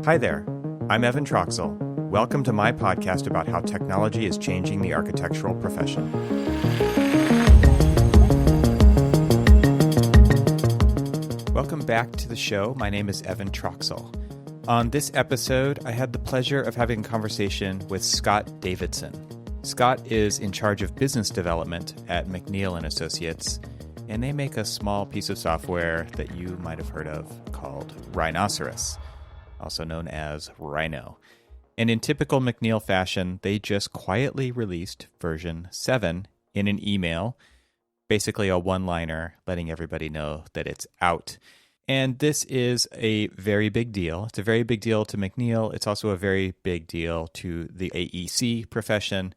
Hi there, I'm Evan Troxel. Welcome to my podcast about how technology is changing the architectural profession. Welcome back to the show. My name is Evan Troxel. On this episode, I had the pleasure of having a conversation with Scott Davidson. Scott is in charge of business development at McNeel and Associates, and they make a small piece of software that you might have heard of called Rhinoceros, also known as Rhino. And in typical McNeel fashion, they just quietly released version 7 in an email, basically a one-liner letting everybody know that it's out. And this is a very big deal. It's a very big deal to McNeel. It's also a very big deal to the AEC profession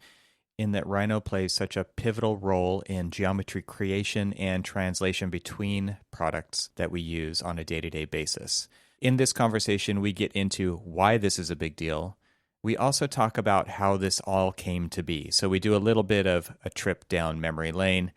in that Rhino plays such a pivotal role in geometry creation and translation between products that we use on a day-to-day basis. In this conversation, we get into why this is a big deal. We also talk about how this all came to be. So we do a little bit of a trip down memory lane.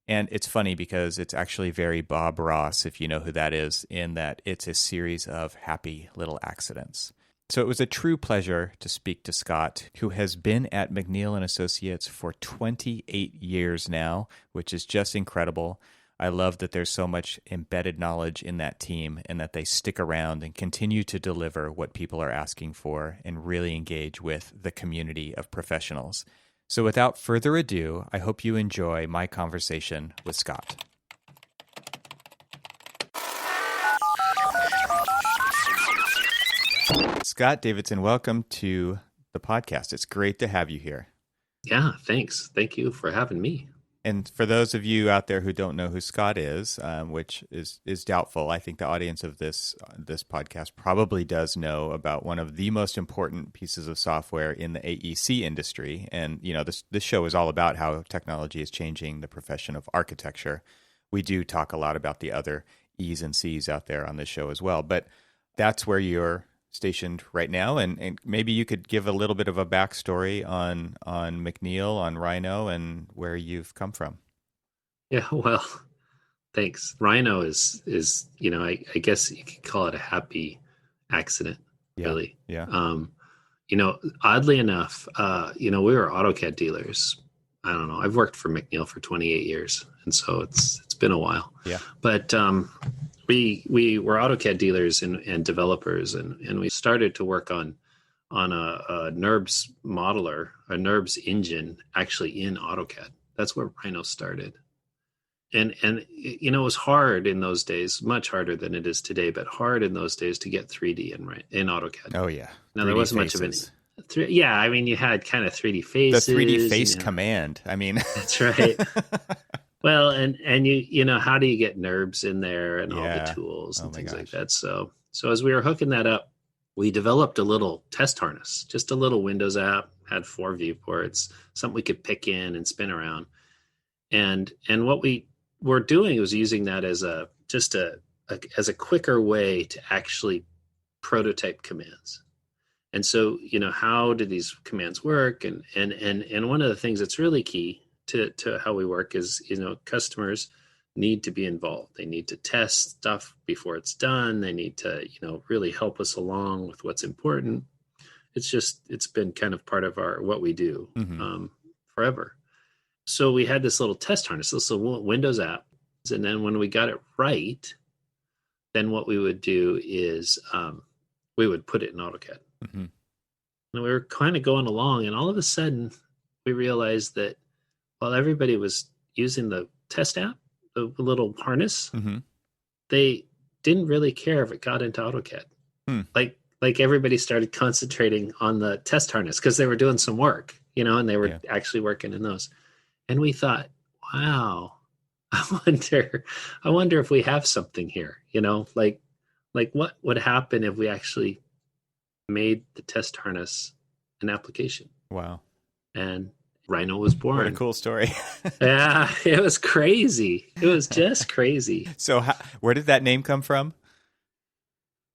And it's funny because it's actually very Bob Ross, if you know who that is, in that it's a series of happy little accidents. So it was a true pleasure to speak to Scott, who has been at McNeel and Associates for 28 years now, which is just incredible. I love that there's so much embedded knowledge in that team and that they stick around and continue to deliver what people are asking for and really engage with the community of professionals. So without further ado, I hope you enjoy my conversation with Scott. Scott Davidson, welcome to the podcast. It's great to have you here. Yeah, thanks. Thank you for having me. And for those of you out there who don't know who Scott is, which is doubtful, I think the audience of this podcast probably does know about one of the most important pieces of software in the AEC industry. And you know, this show is all about how technology is changing the profession of architecture. We do talk a lot about the other E's and C's out there on this show as well, but that's where you're stationed right now, and maybe you could give a little bit of a backstory on McNeel, on Rhino, and where you've come from. Yeah, well, thanks. Rhino is you know, I guess you could call it a happy accident, really. Yeah. You know, oddly enough, you know, we were AutoCAD dealers. I don't know. I've worked for McNeel for 28 years, and so it's been a while. Yeah. But we were AutoCAD dealers and developers, and we started to work on a NURBS modeler, a NURBS engine, actually in AutoCAD. That's where Rhino started. And you know, it was hard in those days, much harder than it is today, but hard in those days to get 3D in AutoCAD. Oh yeah. Now there wasn't much of it. Yeah, I mean, you had kind of 3D faces. The 3D face command. I mean, that's right. Well, and you know, how do you get NURBS in there and all the tools and things like that? So as we were hooking that up, we developed a little test harness, just a little Windows app, had 4 viewports, something we could pick in and spin around. And what we were doing was using that as a quicker way to actually prototype commands. And so, you know, how do these commands work? And one of the things that's really key to how we work is, you know, customers need to be involved. They need to test stuff before it's done. They need to, you know, really help us along with what's important. It's been kind of part of what we do forever. So we had this little test harness, this little Windows app. And then when we got it right, then what we would do is we would put it in AutoCAD. Mm-hmm. And we were kind of going along, and all of a sudden we realized that while everybody was using the test app, the little harness, they didn't really care if it got into AutoCAD. Like everybody started concentrating on the test harness because they were doing some work, you know, and they were actually working in those. And we thought, wow, I wonder if we have something here, you know, like what would happen if we actually made the test harness an application. Wow. And Rhino was born. What a cool story. Yeah, it was crazy. It was just crazy. So where did that name come from?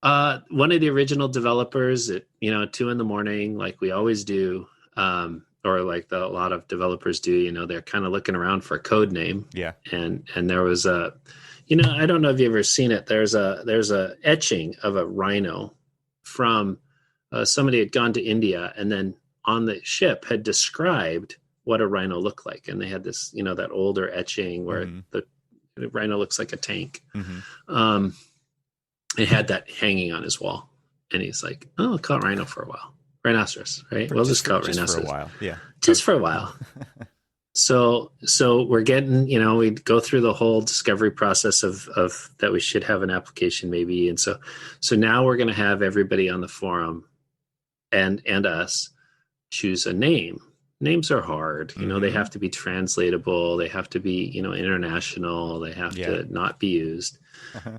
One of the original developers at, 2 a.m, like we always do, or like a lot of developers do, they're kind of looking around for a code name. Yeah. And there was I don't know if you've ever seen it. There's a etching of a rhino from somebody had gone to India and then on the ship had described what a rhino looked like. And they had this, that older etching where the rhino looks like a tank. It had that hanging on his wall. And he's like, oh, I'll call it rhino for a while. Rhinoceros, right? We'll just call it Rhinoceros. Just for a while, yeah. Just for a while. So we're getting, we go through the whole discovery process of that we should have an application maybe. And so now we're going to have everybody on the forum and us choose a name. Names are hard. They have to be translatable. They have to be, international. They have to not be used.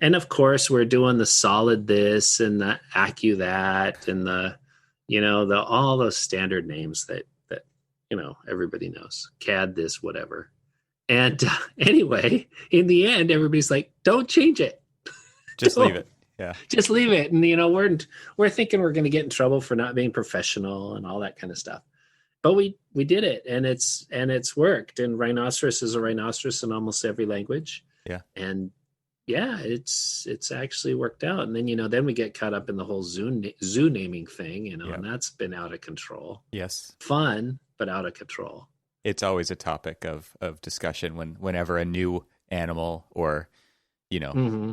And of course, we're doing the solid this and the accu that and the all those standard names that everybody knows. CAD this, whatever. And anyway, in the end, everybody's like, don't change it. Just leave it. Yeah. Just leave it. And, we're thinking we're going to get in trouble for not being professional and all that kind of stuff. But we did it, and it's worked. And rhinoceros is a rhinoceros in almost every language. Yeah. And yeah, it's actually worked out. And then then we get caught up in the whole zoo naming thing, and that's been out of control. Yes. Fun, but out of control. It's always a topic of discussion whenever a new animal or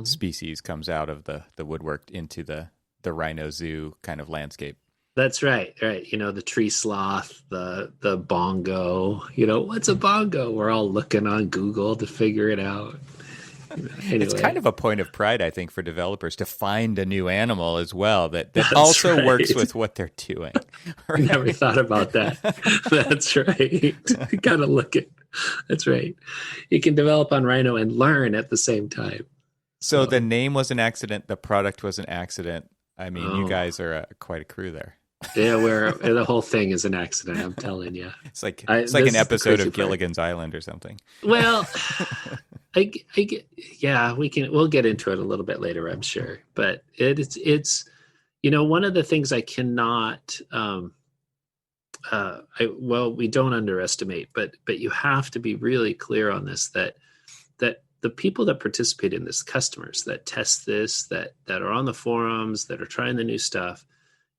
species comes out of the woodwork into the rhino zoo kind of landscape. That's right. The tree sloth, the bongo. What's a bongo? We're all looking on Google to figure it out. Anyway. It's kind of a point of pride, I think, for developers to find a new animal as well that also works with what they're doing. Right? Never thought about that. That's right. Got to look at. That's right. You can develop on Rhino and learn at the same time. So the name was an accident. The product was an accident. I mean, you guys are quite a crew there. Yeah, the whole thing is an accident. I'm telling you. It's like an episode of Gilligan's Island or something. Well, we'll get into it a little bit later, I'm sure. But it's one of the things I cannot. We don't underestimate, but you have to be really clear on this that the people that participate in this, customers that test this, that are on the forums, that are trying the new stuff.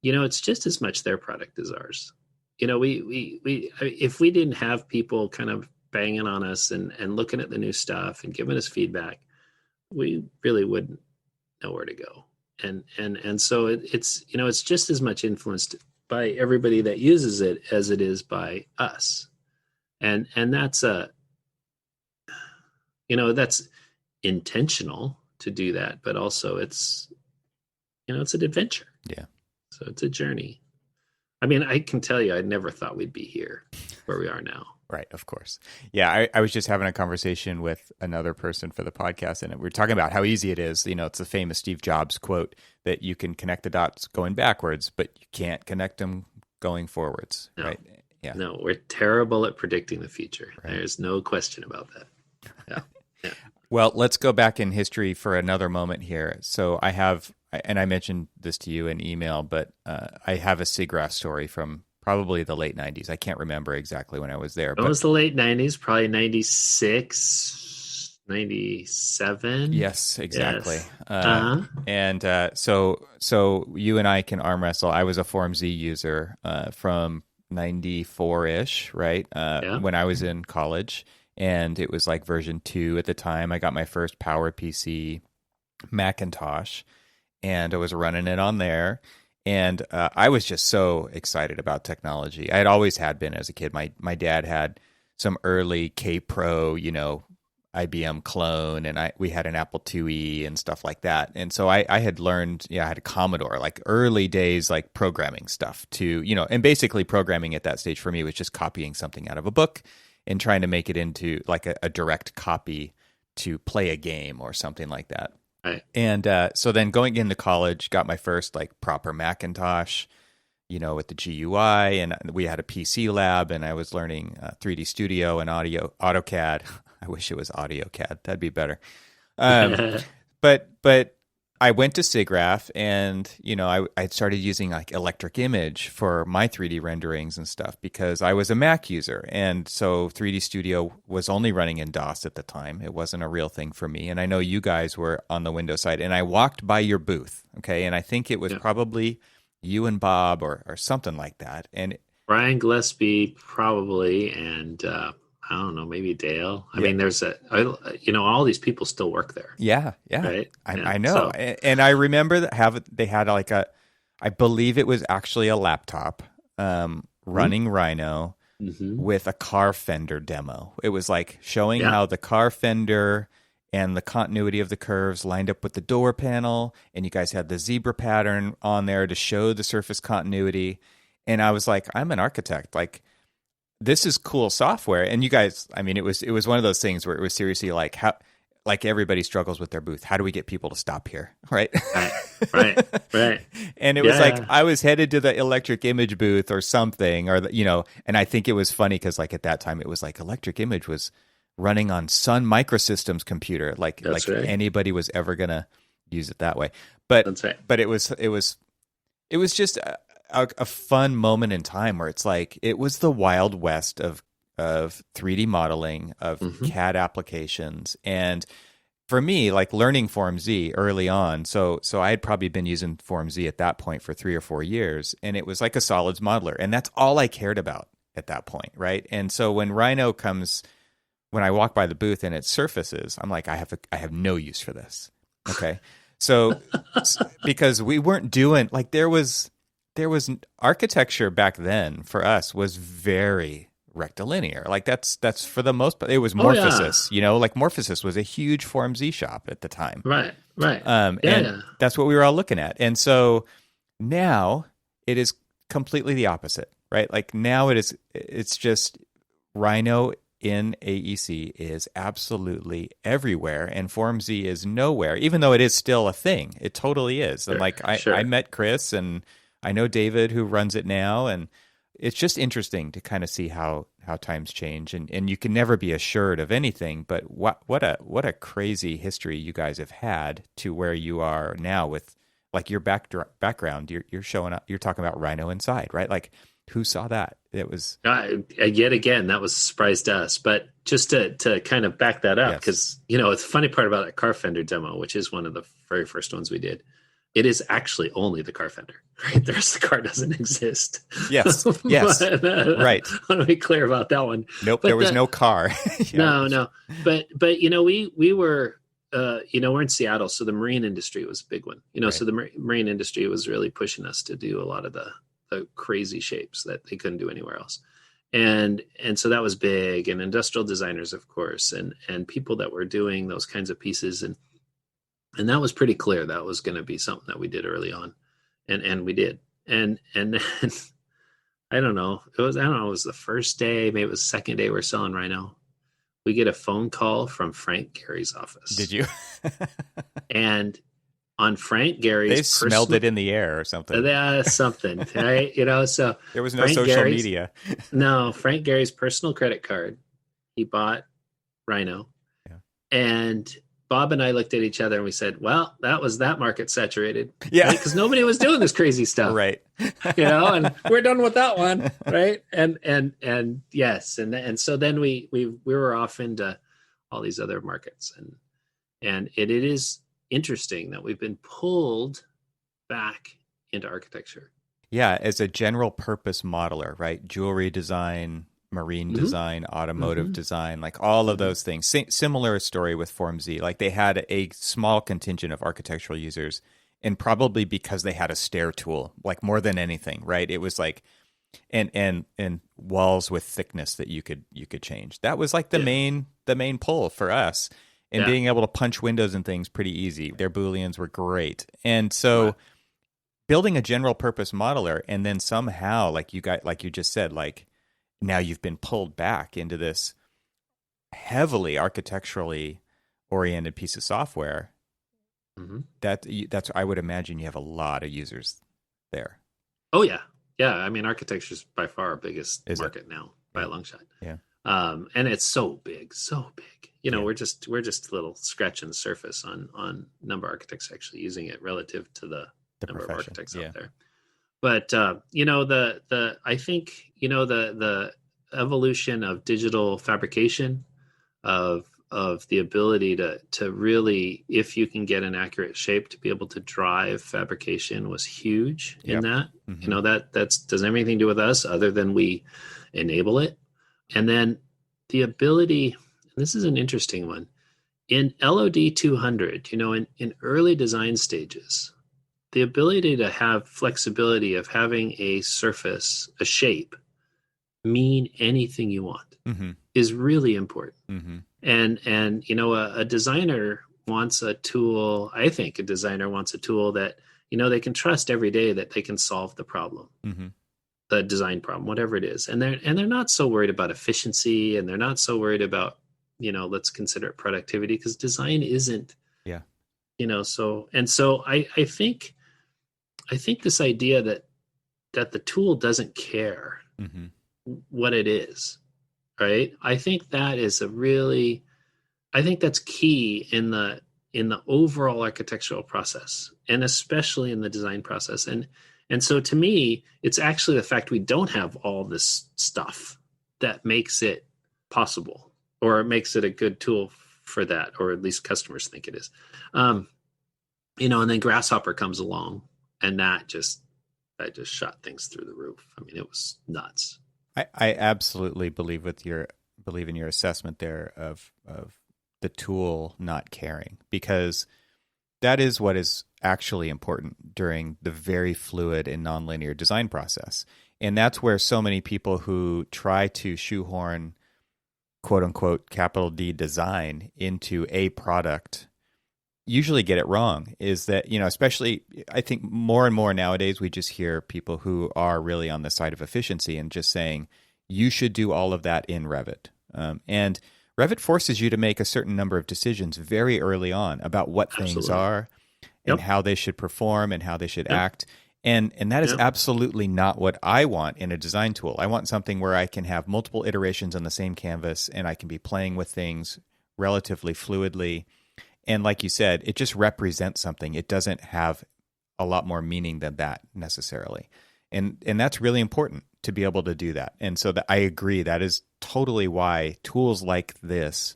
It's just as much their product as ours. We if we didn't have people kind of banging on us and looking at the new stuff and giving us feedback, we really wouldn't know where to go. And so it's just as much influenced by everybody that uses it as it is by us. And that's that's intentional to do that, but also it's an adventure. Yeah. So it's a journey. I mean, I can tell you, I never thought we'd be here where we are now. Right, of course. Yeah, I was just having a conversation with another person for the podcast, and we were talking about how easy it is. It's the famous Steve Jobs quote that you can connect the dots going backwards, but you can't connect them going forwards, right? Yeah. No, we're terrible at predicting the future. Right. There's no question about that. Yeah. Well, let's go back in history for another moment here. So I have, and I mentioned this to you in email, but I have a SIGGRAPH story from probably the late 90s. I can't remember exactly when I was there. It was the late 90s, probably 96, 97. Yes, exactly. Yes. And so you and I can arm wrestle. I was a Form Z user from 94-ish, right? When I was in college. And it was like version 2 at the time. I got my first Power PC Macintosh, and I was running it on there. And I was just so excited about technology. I had always had been as a kid. My dad had some early K-Pro, IBM clone, and we had an Apple IIe and stuff like that. And so I had learned, I had a Commodore, like early days, like programming stuff to, and basically programming at that stage for me was just copying something out of a book and trying to make it into like a direct copy to play a game or something like that. Right. And so then going into college, got my first like proper Macintosh, with the GUI, and we had a PC lab, and I was learning 3D Studio and AutoCAD. I wish it was AudioCAD. That'd be better. But I went to SIGGRAPH, and I started using like Electric Image for my 3D renderings and stuff because I was a Mac user, and so 3D Studio was only running in DOS at the time. It wasn't a real thing for me, and I know you guys were on the Windows side, and I walked by your booth, okay, and I think it was probably you and Bob or something like that. And Brian Gillespie probably, and I don't know, maybe Dale. I mean, there's all these people still work there. Yeah, yeah. Right? I know. And I remember that they had like I believe it was actually a laptop running Rhino with a car fender demo. It was like showing how the car fender and the continuity of the curves lined up with the door panel, and you guys had the zebra pattern on there to show the surface continuity. And I was like, I'm an architect. Like, this is cool software. And you guys, I mean, it was one of those things where it was seriously like, how, like everybody struggles with their booth. How do we get people to stop here? Right. Right. And it was like, I was headed to the Electric Image booth or something, or, and I think it was funny because like at that time it was like Electric Image was running on Sun Microsystems computer. Like anybody was ever going to use it that way. But, but it was just a fun moment in time where it's like, it was the Wild West of 3D modeling, of CAD applications. And for me, like learning Form Z early on, so I had probably been using Form Z at that point for 3 or 4 years, and it was like a solids modeler, and that's all I cared about at that point, right? And so when Rhino comes, when I walk by the booth and it surfaces, I'm like, I have no use for this. Okay, so because we weren't doing like there was architecture back then for us was very rectilinear. Like that's for the most part. It was Morphosis, like Morphosis was a huge Form Z shop at the time. Right. And that's what we were all looking at. And so now it is completely the opposite, right? Like now it's just Rhino in AEC is absolutely everywhere, and Form Z is nowhere, even though it is still a thing. It totally is. And I met Chris, and I know David who runs it now, and it's just interesting to kind of see how times change, and you can never be assured of anything. But what a crazy history you guys have had to where you are now with like your background. You're showing up. You're talking about Rhino.Inside, right? Like, who saw that? It was yet again that was a surprise to us. But just to kind of back that up, because it's the funny part about that car fender demo, which is one of the very first ones we did. It is actually only the car fender, right? The rest of the car doesn't exist. Yes. But, right. I want to be clear about that one. Nope, there was no car. No. But we were, we're in Seattle, so the marine industry was a big one. So the marine industry was really pushing us to do a lot of the crazy shapes that they couldn't do anywhere else. And so that was big, and industrial designers, of course, and people that were doing those kinds of pieces. And that was pretty clear that was going to be something that we did early on, and we did. And then I don't know, it was the first day, maybe it was the second day we're selling Rhino. We get a phone call from Frank Gehry's office. Did you? And on Frank Gehry's, they smelled it in the air or something. Something, right? So there was no social media. No, Frank Gehry's personal credit card. He bought Rhino, and Bob and I looked at each other and we said, well, that was that market saturated. Yeah. Because nobody was doing this crazy stuff. Right. And we're done with that one. Right. And yes. And so then we were off into all these other markets, and it is interesting that we've been pulled back into architecture. Yeah. As a general purpose modeler, right? Jewelry design, marine design, automotive design, like all of those things. Similar story with Form Z. Like they had a small contingent of architectural users, and probably because they had a stair tool, like more than anything, right? It was like, and walls with thickness that you could change. That was like the main pull for us, and being able to punch windows and things pretty easy. Their Booleans were great, and so building a general purpose modeler, and then somehow, like you just said, like, now you've been pulled back into this heavily architecturally oriented piece of software. That's I would imagine you have a lot of users there. Oh yeah. I mean, architecture is by far our biggest market now by a long shot. Yeah. And it's so big. We're just a little scratching the surface on number of architects actually using it relative to the number of architects out there. But I think the evolution of digital fabrication, of of the ability to really, if you can get an accurate shape, to be able to drive fabrication was huge in that. Mm-hmm. That's doesn't have anything to do with us other than we enable it. And then the ability, and this is an interesting one, in LOD 200, in early design stages, the ability to have flexibility of having a surface, a shape, mean anything you want is really important. And a designer wants a tool. I think a designer wants a tool that they can trust every day that they can solve the problem, the design problem, whatever it is. And they're not so worried about efficiency, and they're not so worried about let's consider it productivity, because design isn't. Yeah. So I think this idea that the tool doesn't care what it is, right? I think that is I think that's key in the overall architectural process, and especially in the design process. And so to me, it's actually the fact we don't have all this stuff that makes it possible, or it makes it a good tool for that, or at least customers think it is. And then Grasshopper comes along, and that just shot things through the roof. I mean, it was nuts. I absolutely believe in your assessment there of the tool not caring, because that is what is actually important during the very fluid and nonlinear design process. And that's where so many people who try to shoehorn quote unquote capital D design into a product usually get it wrong. Is that, especially I think more and more nowadays, we just hear people who are really on the side of efficiency and just saying, you should do all of that in Revit. And Revit forces you to make a certain number of decisions very early on about what things are and how they should perform and how they should act. And that is absolutely not what I want in a design tool. I want something where I can have multiple iterations on the same canvas, and I can be playing with things relatively fluidly. And like you said, it just represents something. It doesn't have a lot more meaning than that necessarily. And that's really important to be able to do that. And so I agree, that is totally why tools like this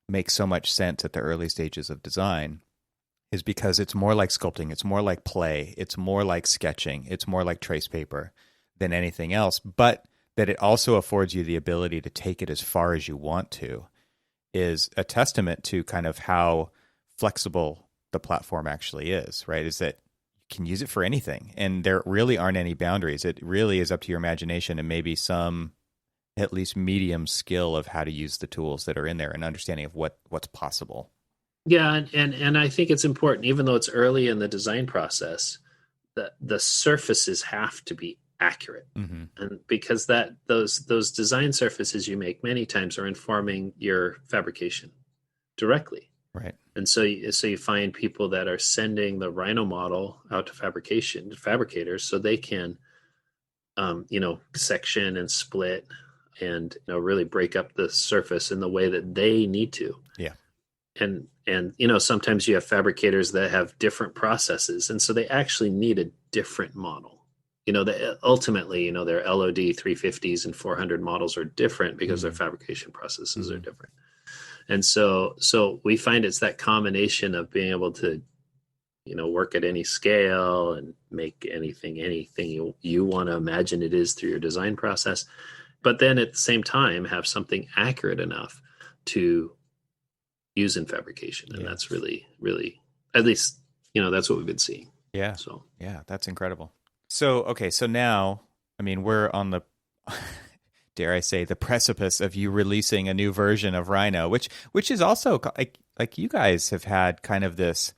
make so much sense at the early stages of design, is because it's more like sculpting, it's more like play, it's more like sketching, it's more like trace paper than anything else, but that it also affords you the ability to take it as far as you want to is a testament to kind of how flexible the platform actually is, right? Is that you can use it for anything, and there really aren't any boundaries. It really is up to your imagination and maybe some at least medium skill of how to use the tools that are in there and understanding of what's possible. Yeah, and I think it's important, even though it's early in the design process, that the surfaces have to be accurate, and because those design surfaces you make many times are informing your fabrication directly. Right. And so you find people that are sending the Rhino model out to fabricators, so they can, section and split and really break up the surface in the way that they need to. Yeah. And sometimes you have fabricators that have different processes, and so they actually need a different model. Ultimately, their LOD 350s and 400 models are different because their fabrication processes are different. And so we find it's that combination of being able to, work at any scale and make anything you want to imagine it is through your design process, but then at the same time have something accurate enough to use in fabrication. And that's really, really, at least, that's what we've been seeing. Yeah. So, yeah, that's incredible. So, okay. So now, I mean, we're on the, dare I say, the precipice of you releasing a new version of Rhino, which is also like you guys have had kind of this,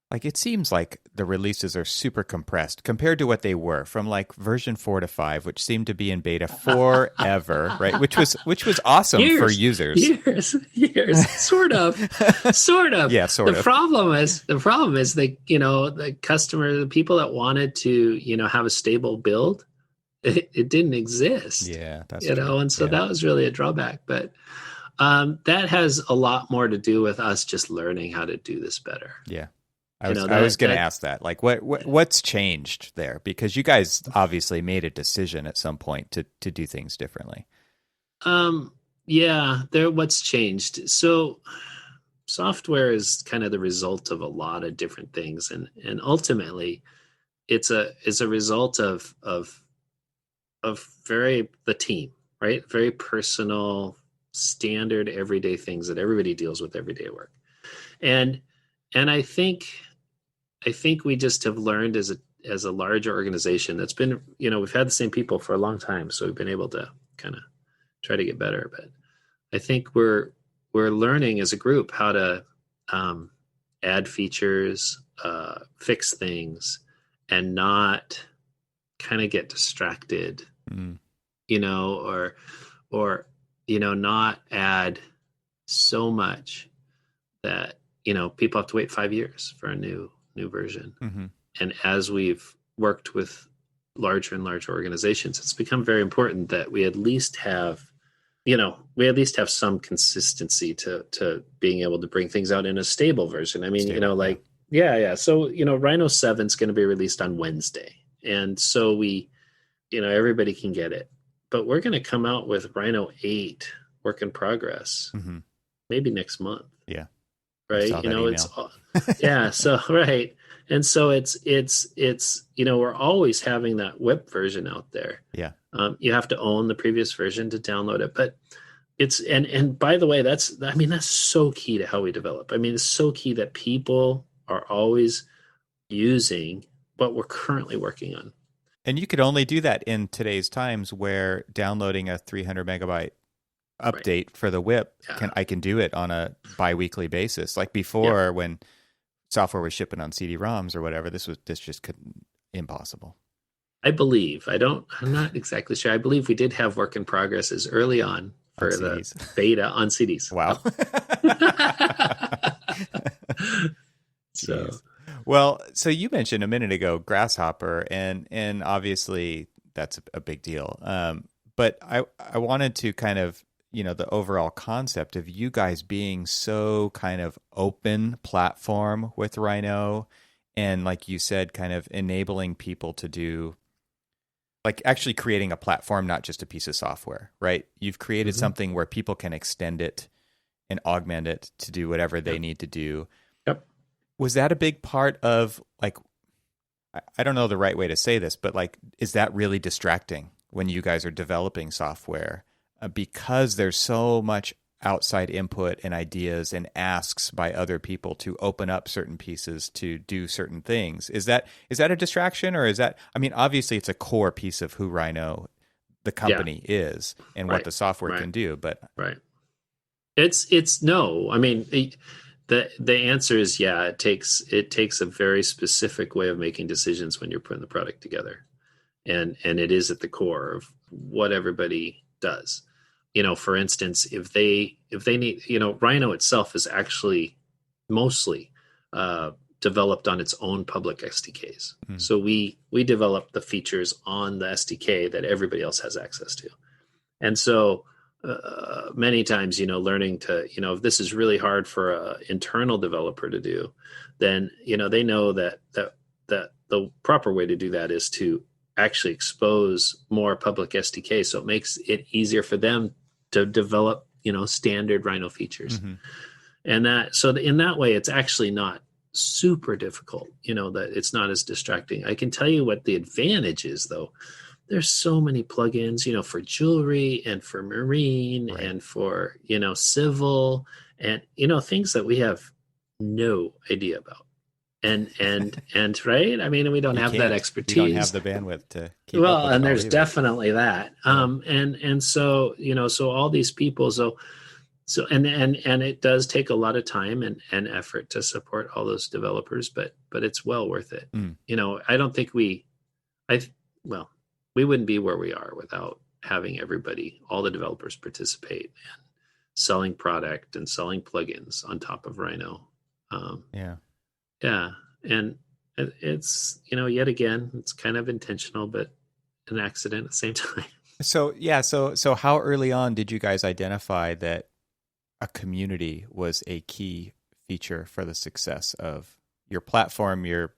like, it seems like the releases are super compressed compared to what they were from like version 4 to 5, which seemed to be in beta forever, right? Which was awesome for users. Years, sort of. Yeah, sort of. The problem is the people that wanted to, have a stable build, it didn't exist. Yeah, that's true. And so that was really a drawback. But that has a lot more to do with us just learning how to do this better. Yeah. I was going to ask that, like, what's changed there? Because you guys obviously made a decision at some point to do things differently. Yeah, what's changed? So software is kind of the result of a lot of different things, and ultimately it's a result of the team, right? Very personal, standard, everyday things that everybody deals with every day at work. And I think we just have learned as a larger organization that's been, we've had the same people for a long time, so we've been able to kind of try to get better. But I think we're learning as a group how to add features, fix things, and not kind of get distracted, or not add so much that people have to wait 5 years for a new version. Mm-hmm. And as we've worked with larger and larger organizations, it's become very important that we at least have some consistency to being able to bring things out in a stable version. I mean, yeah. So, Rhino 7 is going to be released on Wednesday. And so everybody can get it, but we're going to come out with Rhino 8 work in progress, maybe next month. Yeah. Right. Yeah. So, right. And so it's, we're always having that whip version out there. Yeah. You have to own the previous version to download it, but and by the way, that's so key to how we develop. I mean, it's so key that people are always using what we're currently working on. And you could only do that in today's times where downloading a 300 megabyte update for the whip, I can do it on a bi-weekly basis. Like before, when software was shipping on CD-ROMs or whatever, this just couldn't, impossible. I believe, I'm not exactly sure. I believe we did have work in progresses early on for the beta on CDs. Wow. So you mentioned a minute ago Grasshopper, and obviously that's a big deal. But I wanted to kind of, the overall concept of you guys being so kind of open platform with Rhino, and like you said, kind of enabling people to do, like actually creating a platform, not just a piece of software, right? You've created something where people can extend it and augment it to do whatever they need to do. Yep. Was that a big part of, like, I don't know the right way to say this, but like, is that really distracting when you guys are developing software? Because there's so much outside input and ideas and asks by other people to open up certain pieces to do certain things. Is that a distraction, or is that, I mean, obviously it's a core piece of who Rhino, the company, is and what the software can do, but it's no, I mean, the answer is, it takes a very specific way of making decisions when you're putting the product together. And it is at the core of what everybody does. For instance, if they need, Rhino itself is actually mostly developed on its own public SDKs. So we develop the features on the SDK that everybody else has access to. And so many times, learning to, if this is really hard for an internal developer to do, then, they know that the proper way to do that is to actually expose more public SDK. So it makes it easier for them to develop, standard Rhino features. And in that way, it's actually not super difficult, that it's not as distracting. I can tell you what the advantage is, though. There's so many plugins, for jewelry and for marine and for, civil and, things that we have no idea about. And right. I mean, we don't have that expertise. You don't have the bandwidth to keep up with and there's definitely that. And so, so all these people, so and it does take a lot of time and effort to support all those developers, but it's well worth it. I don't think we wouldn't be where we are without having all the developers participate and selling product and selling plugins on top of Rhino. Yeah. And it's, yet again, it's kind of intentional, but an accident at the same time. So how early on did you guys identify that a community was a key feature for the success of your platform, your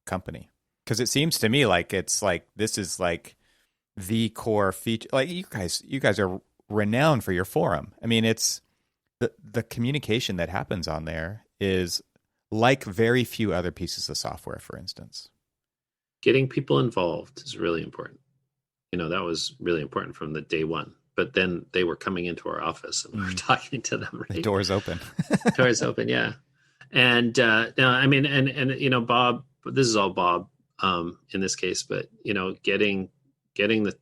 company? Because it seems to me like it's like, this is like the core feature. Like you guys are renowned for your forum. I mean, it's the communication that happens on there is like very few other pieces of software, for instance. Getting people involved is really important. That was really important from the day one. But then they were coming into our office and we were talking to them. Right? The door's open. Door's open, yeah. And I mean, and Bob, this is all Bob in this case, but getting the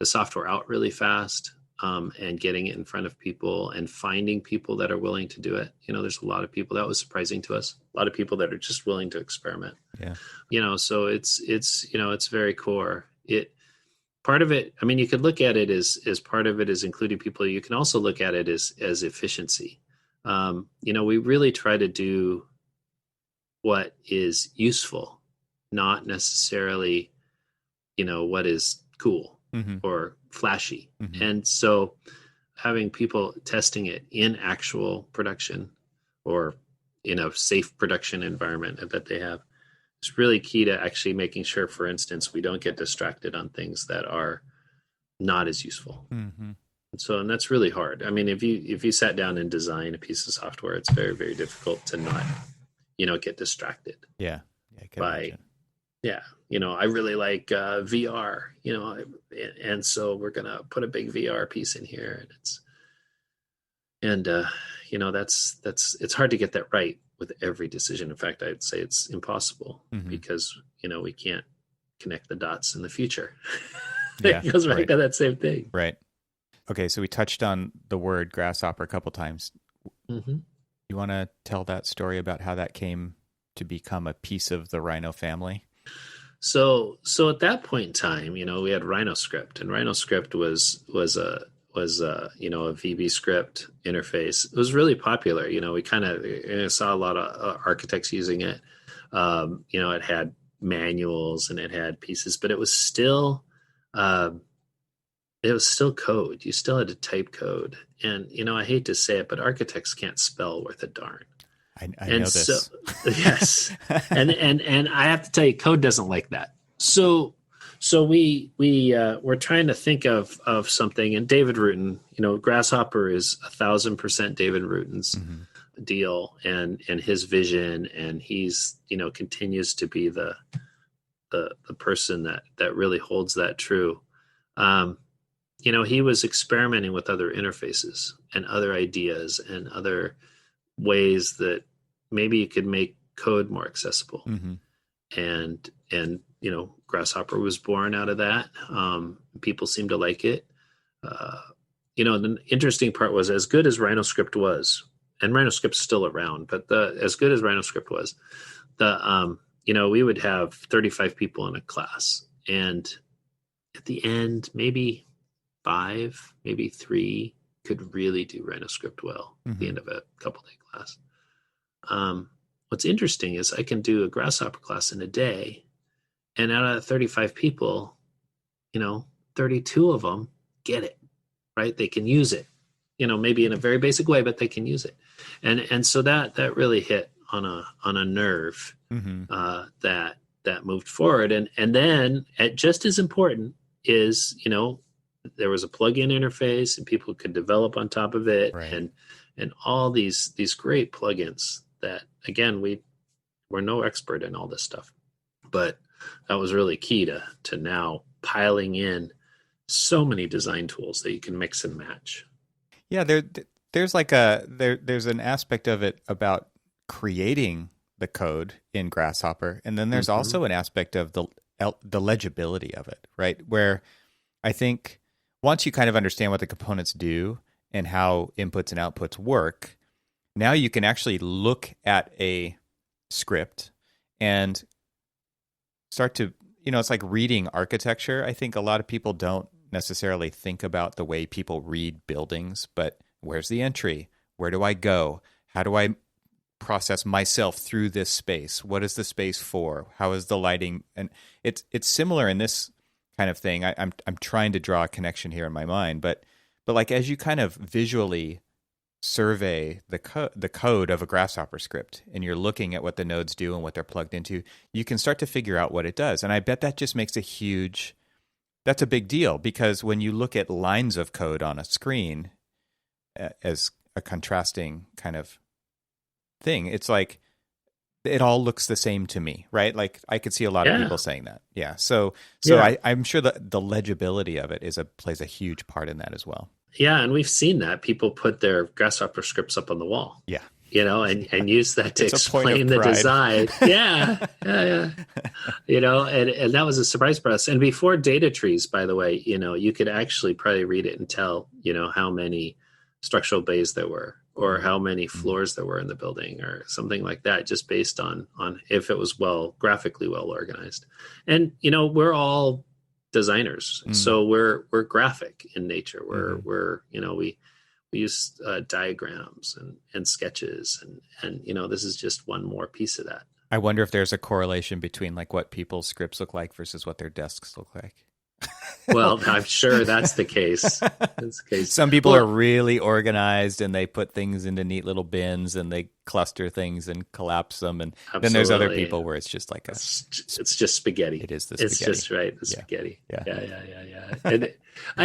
software out really fast and getting it in front of people and finding people that are willing to do it. There's a lot of people that was surprising to us. A lot of people that are just willing to experiment. Yeah. So it's very core. Part of it, I mean, you could look at it as part of it is including people. You can also look at it as efficiency. We really try to do what is useful, not necessarily, what is cool or flashy. And so having people testing it in actual production or in a safe production environment that they have, it's really key to actually making sure, for instance, we don't get distracted on things that are not as useful. And that's really hard. I mean, if you sat down and design a piece of software, it's very, very difficult to not, get distracted. Yeah. I really like VR, and so we're going to put a big VR piece in here, and it's hard to get that right with every decision. In fact, I'd say it's impossible because, we can't connect the dots in the future. It goes right to that same thing. Right. Okay. So we touched on the word grasshopper a couple times. You want to tell that story about how that came to become a piece of the Rhino family? So at that point in time, we had Rhinoscript, and Rhinoscript was a VB script interface. It was really popular. We kind of saw a lot of architects using it. It had manuals and it had pieces, but it was still code. You still had to type code. And, I hate to say it, but architects can't spell worth a darn. I know this. So, yes. and I have to tell you, code doesn't like that. So we're trying to think of something, and David Rutan, Grasshopper is 1,000% David Rutan's deal and his vision, and he's continues to be the person that really holds that true. He was experimenting with other interfaces and other ideas and other ways that maybe you could make code more accessible, and Grasshopper was born out of that. People seem to like it. The interesting part was, as good as Rhinoscript was, and Rhinoscript's still around, but as good as Rhinoscript was, we would have 35 people in a class, and at the end, maybe 5, maybe 3 could really do Rhinoscript well at the end of a couple-day class. What's interesting is I can do a Grasshopper class in a day, and out of 35 people, 32 of them get it, right? They can use it, maybe in a very basic way, but they can use it. And so that really hit on a nerve that moved forward. And then just as important is, there was a plugin interface and people could develop on top of it, right. and all these great plugins that, again, we're no expert in all this stuff, but that was really key to now piling in so many design tools that you can mix and match. Yeah, there's an aspect of it about creating the code in Grasshopper, and then there's also an aspect of the legibility of it, right? Where I think once you kind of understand what the components do and how inputs and outputs work, now you can actually look at a script and start to, it's like reading architecture. I think a lot of people don't necessarily think about the way people read buildings, but where's the entry? Where do I go? How do I process myself through this space? What is the space for? How is the lighting? And it's similar in this kind of thing. I'm trying to draw a connection here in my mind, but like as you kind of visually survey the code of a Grasshopper script, and you're looking at what the nodes do and what they're plugged into, you can start to figure out what it does. And I bet that just makes a huge that's a big deal, because when you look at lines of code on a screen as a contrasting kind of thing, it's like it all looks the same to me, right? Like I could see a lot of people saying that. Yeah. So I'm sure that the legibility of it plays a huge part in that as well. Yeah, and we've seen that people put their Grasshopper scripts up on the wall. Yeah. And use that to explain the design. Yeah. And that was a surprise for us. And before data trees, by the way, you could actually probably read it and tell, how many structural bays there were, or how many floors there were in the building, or something like that, just based on if it was graphically well organized. And, we're all designers. So we're graphic in nature. We use diagrams and sketches, and this is just one more piece of that. I wonder if there's a correlation between like what people's scripts look like versus what their desks look like. Well, I'm sure that's the case. Some people are really organized, and they put things into neat little bins, and they cluster things and collapse them. And then there's other people where it's just like it's just spaghetti. It is the spaghetti. It's just right, the spaghetti. Yeah.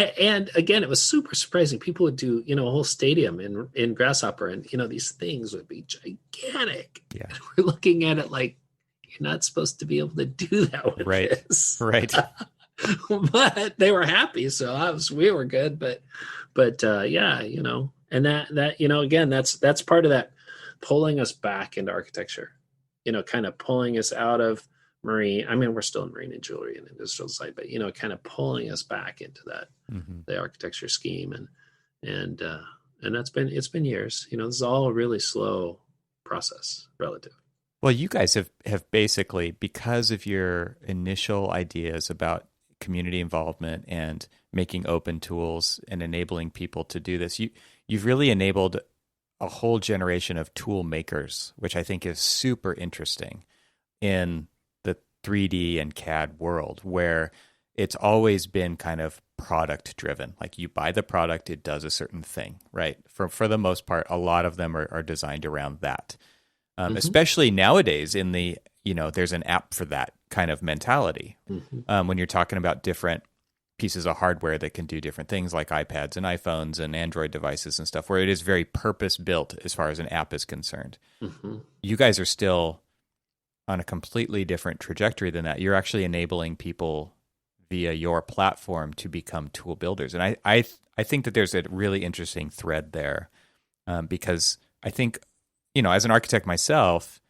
And again, it was super surprising. People would do a whole stadium in Grasshopper, and these things would be gigantic. Yeah, and we're looking at it like you're not supposed to be able to do that with this. Right. But they were happy, so we were good. But and that again, that's part of that pulling us back into architecture, kind of pulling us out of marine. I mean, we're still in marine and jewelry and industrial design, but kind of pulling us back into that the architecture scheme, and it's been years. This is all a really slow process, relative. Well, you guys have basically, because of your initial ideas about community involvement and making open tools and enabling people to do this, you've really enabled a whole generation of tool makers, which I think is super interesting in the 3D and CAD world, where it's always been kind of product driven. Like you buy the product, it does a certain thing, right? For the most part, a lot of them are designed around that. Especially nowadays in the, there's an app for that kind of mentality. When you're talking about different pieces of hardware that can do different things, like iPads and iPhones and Android devices and stuff, where it is very purpose built as far as an app is concerned. You guys are still on a completely different trajectory than that. You're actually enabling people via your platform to become tool builders. And I think that there's a really interesting thread there, because I think, as an architect myself,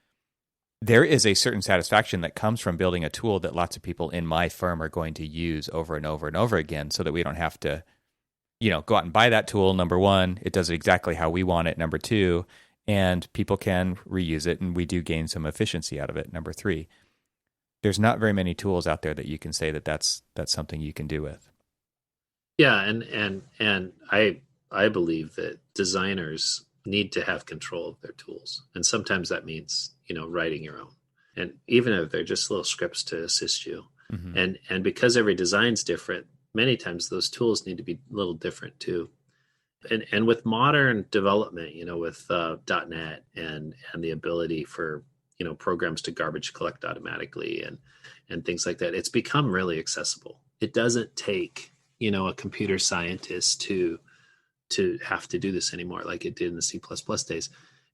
there is a certain satisfaction that comes from building a tool that lots of people in my firm are going to use over and over and over again, so that we don't have to, go out and buy that tool. Number one, it does it exactly how we want it. Number two, and people can reuse it, and we do gain some efficiency out of it. Number three, there's not very many tools out there that you can say that that's something you can do with. Yeah, and I believe that designers need to have control of their tools, and sometimes that means writing your own, and even if they're just little scripts to assist you. And because every design's different, many times those tools need to be a little different too. And with modern development, with .NET and the ability for programs to garbage collect automatically and things like that, it's become really accessible. It doesn't take a computer scientist to have to do this anymore like it did in the C++ days.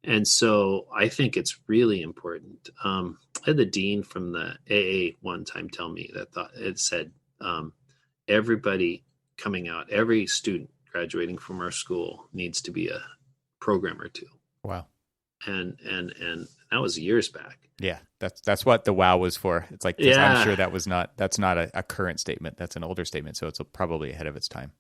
And so I think it's really important. I had the dean from the AA one time tell me it said everybody coming out, every student graduating from our school needs to be a programmer too. Wow. And that was years back. Yeah, that's what the wow was for. It's like, I'm sure that's not a current statement. That's an older statement, so it's probably ahead of its time.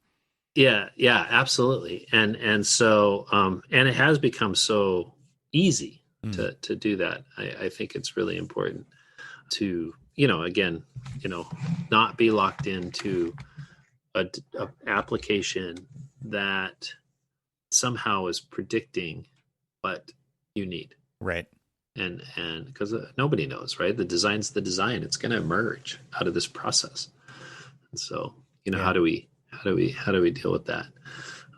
Yeah, absolutely. And so and it has become so easy to do that. I think it's really important to, again, not be locked into a application that somehow is predicting what you need. Right. And because nobody knows, right? The design's the design. It's going to emerge out of this process. And so, how do we deal with that?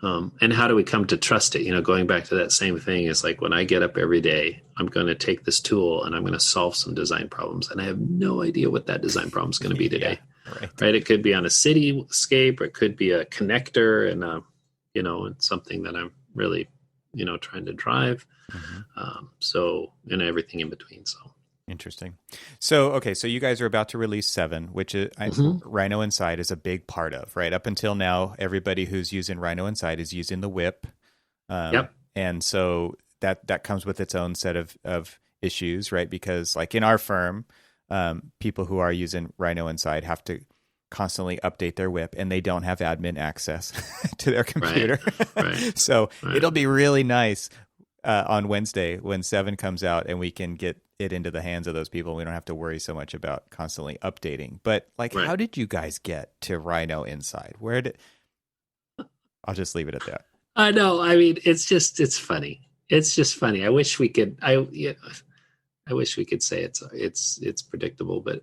And how do we come to trust it? Going back to that same thing, is like when I get up every day, I'm going to take this tool and I'm going to solve some design problems, and I have no idea what that design problem is going to be today. right? It could be on a cityscape, or it could be a connector and and something that I'm really, trying to drive. And everything in between. So interesting. So, okay. So you guys are about to release 7, which is Rhino.Inside is a big part of, right? Up until now, everybody who's using Rhino.Inside is using the whip. Yep. And so that comes with its own set of issues, right? Because like in our firm, people who are using Rhino.Inside have to constantly update their whip, and they don't have admin access to their computer. Right. So it'll be really nice on Wednesday when 7 comes out and we can get it into the hands of those people. We don't have to worry so much about constantly updating. But how did you guys get to Rhino.Inside? I'll just leave it at that. I know. I mean, it's funny. It's just funny. I wish we could. I wish we could say it's predictable, but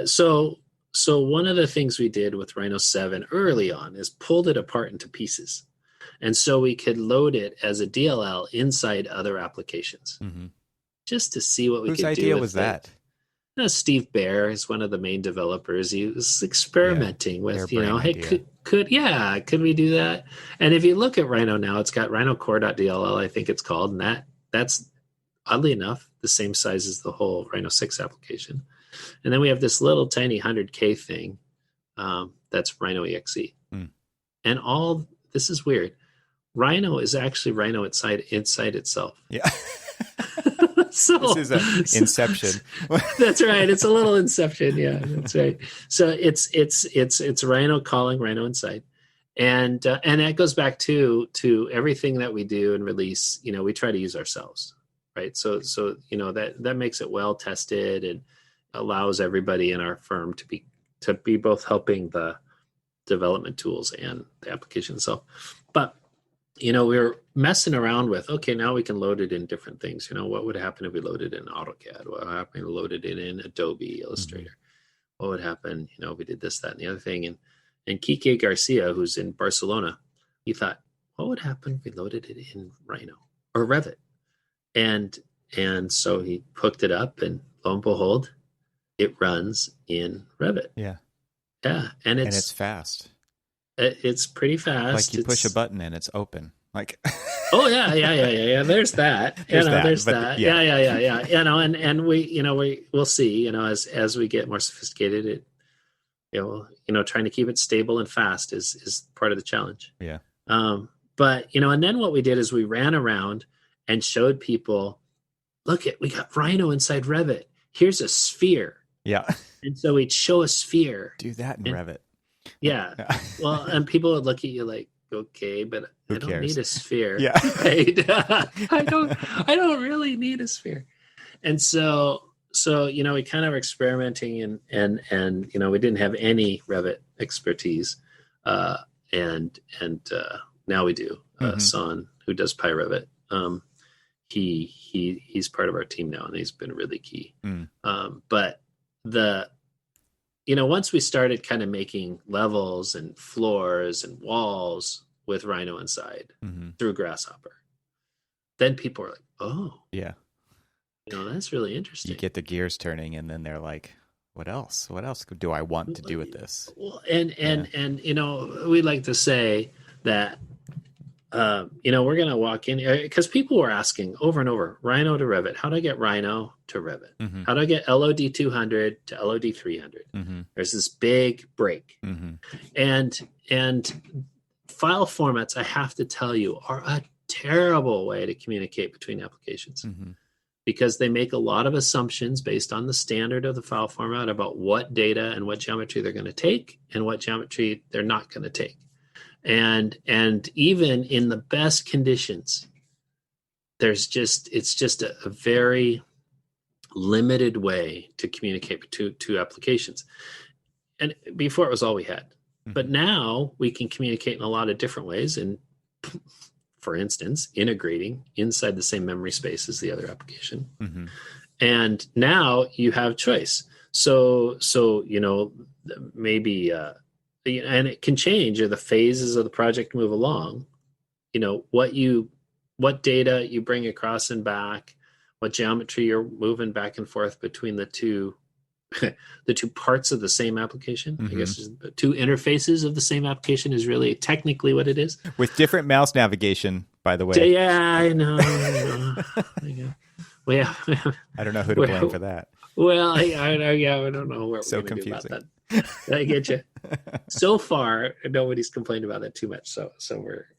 so one of the things we did with Rhino 7 early on is pulled it apart into pieces, and so we could load it as a DLL inside other applications, just to see what we could do. Whose idea was that? Steve Baer is one of the main developers. He was experimenting with, hey, could we do that? And if you look at Rhino now, it's got rhinocore.dll, I think it's called, and that's oddly enough the same size as the whole Rhino 6 application. And then we have this little tiny 100K thing that's Rhino EXE. And all this is weird. Rhino is actually Rhino.Inside itself. Yeah. So this is an Inception. That's right. It's a little Inception. Yeah, that's right. So it's Rhino calling Rhino.Inside, and that goes back to everything that we do and release. We try to use ourselves, right? So that makes it well tested and allows everybody in our firm to be both helping the development tools and the application itself. But we were messing around with, okay, now we can load it in different things. What would happen if we loaded it in AutoCAD? What would happen if we loaded it in Adobe Illustrator? What would happen, if we did this, that, and the other thing? And Kike Garcia, who's in Barcelona, he thought, what would happen if we loaded it in Rhino or Revit? And so he hooked it up, and lo and behold, it runs in Revit. Yeah. Yeah. And it's fast. It's pretty fast. Like you push a button and it's open. Like, oh yeah. There's that. There's that. Yeah. And we'll see. As we get more sophisticated, trying to keep it stable and fast is part of the challenge. Yeah. But and then what we did is we ran around and showed people, we got Rhino inside Revit. Here's a sphere. Yeah. And so we'd show a sphere. Do that in Revit. Yeah. Well, and people would look at you like, okay, but I don't need a sphere. Yeah. Right? I don't really need a sphere. And so we kind of were experimenting and we didn't have any Revit expertise. And now we do. Son, who does PyRevit, he's part of our team now, and he's been really key. But once we started kind of making levels and floors and walls with Rhino.Inside through Grasshopper, then people were like, oh, yeah, that's really interesting. You get the gears turning, and then they're like, what else? What else do I want to do with this? Well, and we like to say that, we're going to walk in because people were asking over and over, Rhino to Revit. How do I get Rhino to Revit? How do I get LOD 200 to LOD 300? There's this big break. And file formats, I have to tell you, are a terrible way to communicate between applications because they make a lot of assumptions based on the standard of the file format about what data and what geometry they're going to take and what geometry they're not going to take. And even in the best conditions, it's just a very limited way to communicate between two applications. And before it was all we had, but now we can communicate in a lot of different ways. And for instance, integrating inside the same memory space as the other application. And now you have choice. So maybe, and it can change, or the phases of the project move along, what data you bring across and back, what geometry you're moving back and forth between the two the two parts of the same application. I guess the two interfaces of the same application is really technically what it is. With different mouse navigation, by the way. Yeah, I know. Well, I don't know who to blame for that. Well, I don't know what so we're going to do about confusing. that. I get you. So far, nobody's complained about that too much. So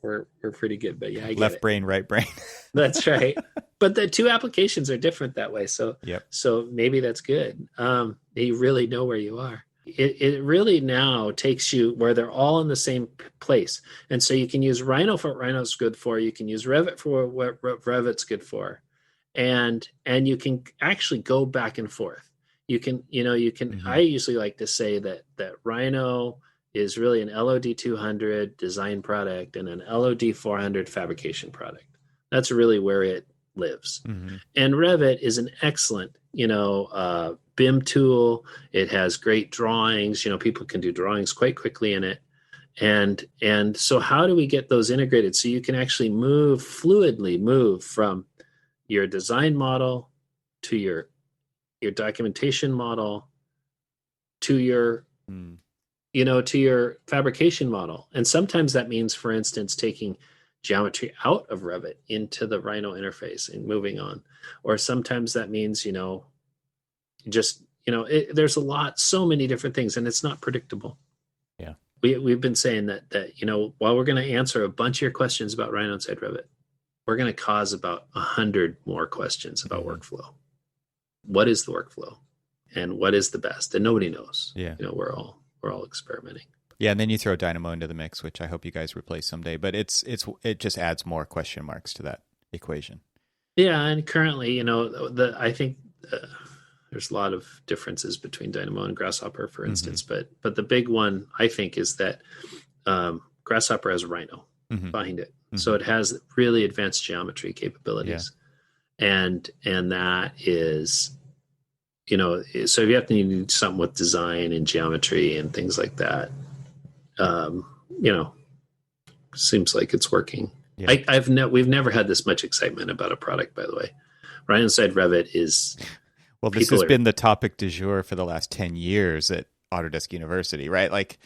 we're pretty good. But yeah, I get left it. brain, right brain. That's right. But the two applications are different that way. So so maybe that's good. You really know where you are. It really now takes you where they're all in the same place. And so you can use Rhino for what Rhino's good for. You can use Revit for what Revit's good for. And you can actually go back and forth. You can I usually like to say that Rhino is really an LOD 200 design product and an LOD 400 fabrication product. That's really where it lives. And Revit is an excellent, BIM tool. It has great drawings. People can do drawings quite quickly in it. And so how do we get those integrated so you can actually fluidly move from your design model to your documentation model to your to your fabrication model? And sometimes that means, for instance, taking geometry out of Revit into the Rhino interface and moving on. Or sometimes that means, there's so many different things, and it's not predictable. Yeah. We've been saying that, while we're going to answer a bunch of your questions about Rhino.Inside Revit, we're going to cause about 100 more questions about workflow. What is the workflow and what is the best? And nobody knows. Yeah. We're all experimenting. Yeah, and then you throw Dynamo into the mix, which I hope you guys replace someday. But it just adds more question marks to that equation. Yeah, and currently, I think there's a lot of differences between Dynamo and Grasshopper, for instance. But the big one, I think, is that Grasshopper has Rhino behind it, so it has really advanced geometry capabilities, and that is, so if you have to need something with design and geometry and things like that. Seems like it's working. Yeah. We've never had this much excitement about a product, by the way. Rhino.Inside Revit is... Well, this has been the topic du jour for the last 10 years at Autodesk University, right? Like,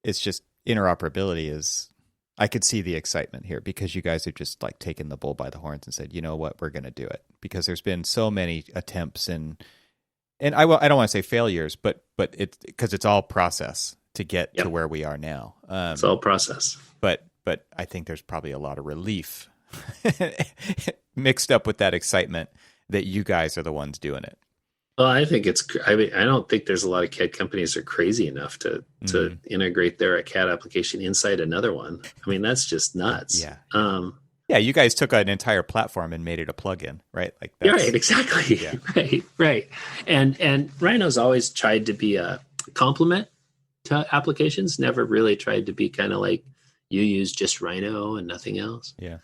it's just interoperability is... I could see the excitement here because you guys have just like taken the bull by the horns and said, you know what, we're going to do it. Because there's been so many attempts and I don't want to say failures, but it's because it's all process to get to where we are now. It's all process. But I think there's probably a lot of relief mixed up with that excitement that you guys are the ones doing it. Well, I think I don't think there's a lot of CAD companies that are crazy enough to integrate their CAD application inside another one. I mean, that's just nuts. Yeah. Yeah, you guys took an entire platform and made it a plugin, right? Like that's, right, exactly. Yeah. Right. And Rhino's always tried to be a complement to applications, never really tried to be kind of like you use just Rhino and nothing else. Yeah.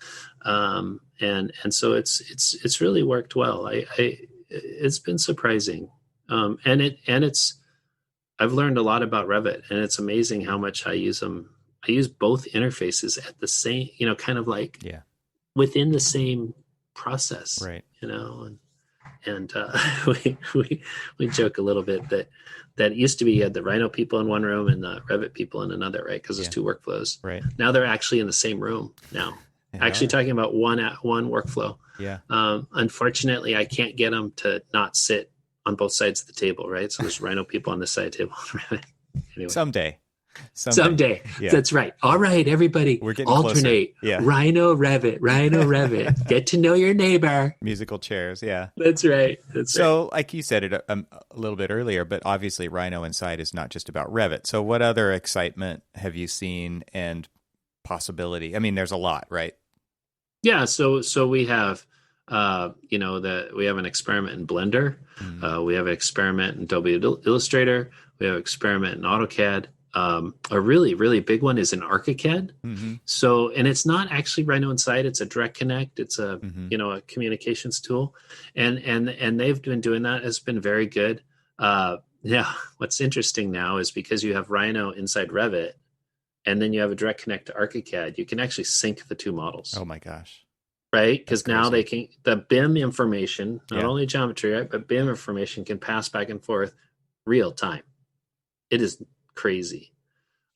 And so it's really worked well. It's been surprising. I've learned a lot about Revit, and it's amazing how much I use them. I use both interfaces at the same, kind of like within the same process, right? And we joke a little bit that used to be you had the Rhino people in one room and the Revit people in another, right? Because there's two workflows. Right. Now they're actually in the same room now. Actually talking about one workflow. Yeah. Unfortunately, I can't get them to not sit on both sides of the table, right? So there's Rhino people on this side of the table. Anyway. Someday. Yeah. That's right. All right, everybody. We're getting alternate. Yeah. Rhino Revit. Get to know your neighbor. Musical chairs. Yeah. That's right. So, like you said it a little bit earlier, but obviously Rhino.Inside is not just about Revit. So, what other excitement have you seen and possibility? I mean, there's a lot, right? Yeah. So we have, we have an experiment in Blender. We have an experiment in Adobe Illustrator. We have an experiment in AutoCAD. A really, really big one is in ArchiCAD. So, and it's not actually Rhino.Inside, it's a direct connect. It's a, a communications tool. And they've been doing that. It's been very good. What's interesting now is because you have Rhino.Inside Revit, and then you have a direct connect to ArchiCAD, you can actually sync the two models. Oh my gosh. Right? Because now the BIM information, not only geometry, right, but BIM information can pass back and forth real time. It is crazy.